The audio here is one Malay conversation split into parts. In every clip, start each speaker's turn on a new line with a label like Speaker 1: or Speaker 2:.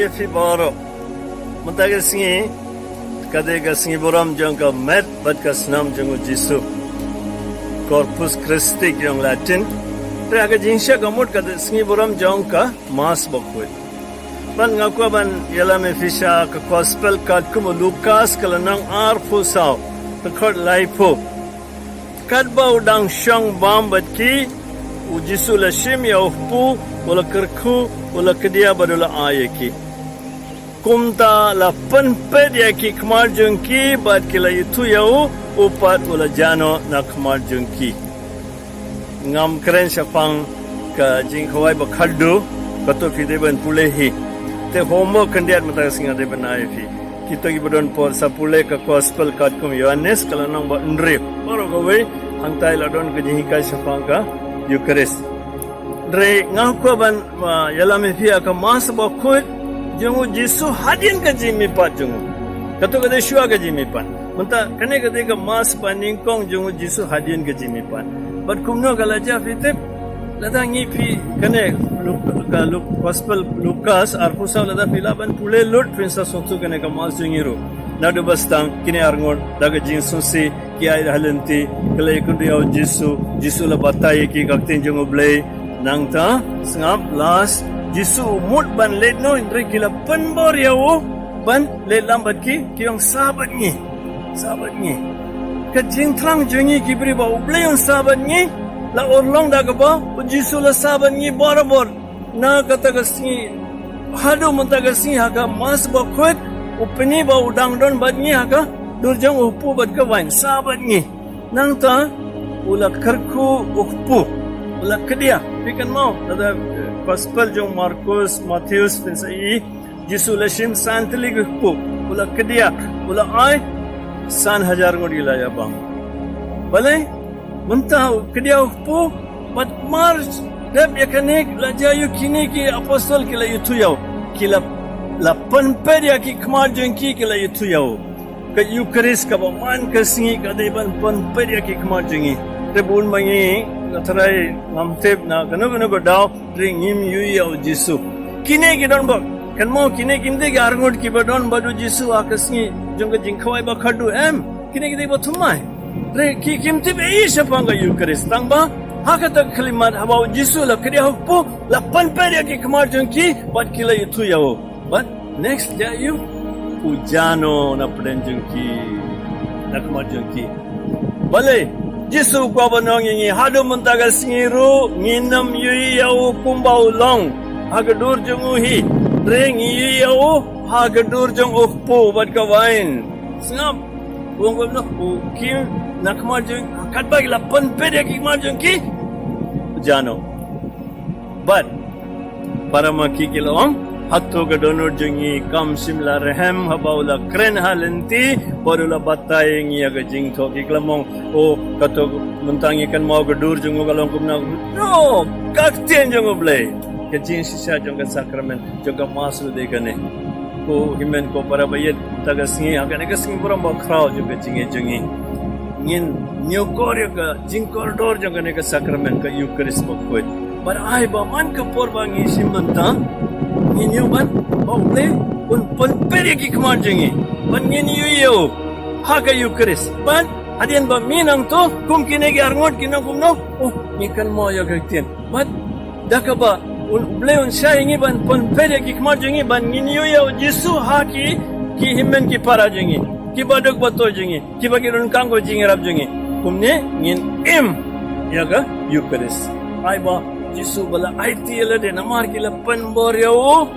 Speaker 1: fi baro. Mentaga singi kadega singi boram jangka met bat kasnam jangu Jisu. Corpus Christi yang Latin. Raga jinsha gamut kada singi boram jangka mas bakut. Ban ngaku ban yala me fisha ka gospel kad kumu Lukas kalanang ar pusau. Tekot laipo. Kad ba udang syang bam bat ki Jisu la shim ya uhpu wala kerku wala kedia badula ayaki. Kumta la penped ya ki kemar jengki bad kila itu yau upat wala jano na kemar jengki. Ngam keren syapang ka jing kawai bakhaldu kato fi deban pulehi. Te homo kandiat mata singa deban ayfi. Kita gibadon por sa pule ka gospel kad kum Yohanes kala nang ba ndrip. Baro kawai hangtai ladon ka jing ka syapang ka Eucharist. Dre ngaku ban yala me fi ka mas bakut Jangu Jisu hadin ka jimi pat jangu. Kato kada shua ka jimi pat. Menta kane kada ka mas paning kong jangu Jisu hadin ka jimi pat. But kumno kala ja fitip lada ngi pi kane gospel Lukas arpusa lada pilaban pule lut prinsa sontu kane ka mas jangiru. Nadu bastang kine arngon daga jing sunsi ki ai halanti kala ikundiaw Jisu la batai ki kaktin jangu blay nangta sngap last Jisu mut ban let no indre kila penbor yawo ban let lambat ki yang sahabat ngi ka jing trang jungi kibri ba uble yung sahabat ngi la orlong daga ba Jisu la sahabat ngi borabor na kata kasngi hadu munta kasngi haka mas ba khut upni ba udang don bat ngi haka durjang upu bat ka wain sahabat ngi nang ta ula karku upu ula kedia pikan mau ada Gospel jong Markus, Matius pensai Jisu lashim santli gukpu ula kedia ula ai 1000 ngod gila ya bang. Balai mentah kedia gukpu bat marj deb yakanik la jayu kini ki apostol kila yutu yau kila la penpedia ki kemar jengki kila yutu yau ka Eucharist ka man ka singi ka deban penpedia ki kemar jengi rebun mangi Natarai ngamtep na kanu ko daw ring him yui au Jisu. Kine ki don ba kan mo kine kimde ki arngot ki ba don badu Jisu akasni jongga jingkhawai ba khadu em kine ki de ba thumai. Re ki kimte be isha panga Eucharist tang ba hakata kalimat habau Jisu la kri hukpu la panperia ki kemar jongki bat kila itu yau. But next day you pujano na pren jongki na kemar jongki. Bale Jisu kwa banong yengi hadu muntaga singiru nginam yui yau kumbau long hagadur jungu hi ring yui yau hagadur jung ukpu bat kawain singap buang no kim nakmar jung kadba gila penpede ki mar jung ki jano but para maki kilong Hatto gadonor jungi kam simla rehem habaula kren halenti barula batai ngi aga jing tho ki klamong o kato mentangi kan mau gadur jungu galong kumna no kakten jungu blay ke jing sisa junga sakramen junga masu de kane ko himen ko para bayet taga singi aga ne singi puram ba khrao junga jingi ngin nyokor ga jing koridor junga ne sakramen ka Eucharist bakoi bar ai ba man ka por bangi simbanta Ngin ban baule un penperi ki kemar jengi ban ngin yo haga Eucharist ban adian ba minang to kum kine gi arngot kinang kumno oh ikan mo ya kakten ban dakaba un bleun shaingi ban penperi ki kemar jengi ban ngin yo Jisu haki ki himmen ki para jengi ki badok bato jengi ki bagi run kanggo jengi rab jengi kumne ngin ya ga Eucharist ai ba Jisu bala IT la de namar ki la penbor yau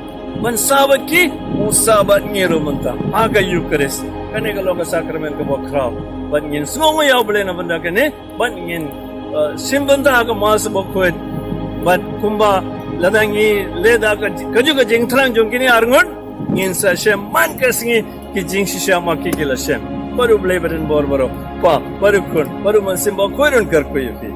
Speaker 1: ban sabat ki musabat ngiru menta aga Eucharist kane kalau ka sakramen ka bokraw ban ngin sungo yau bale na banda kane ban ngin simbanta aga mas bokhoet ban kumba ladangi leda ka kaju ka jingthrang jongkini arngon ngin sa shem man ka singi ki jing shisha ma ki kila shem baru bale baden bor baro pa baru kun baru man simba koirun kar ko yufi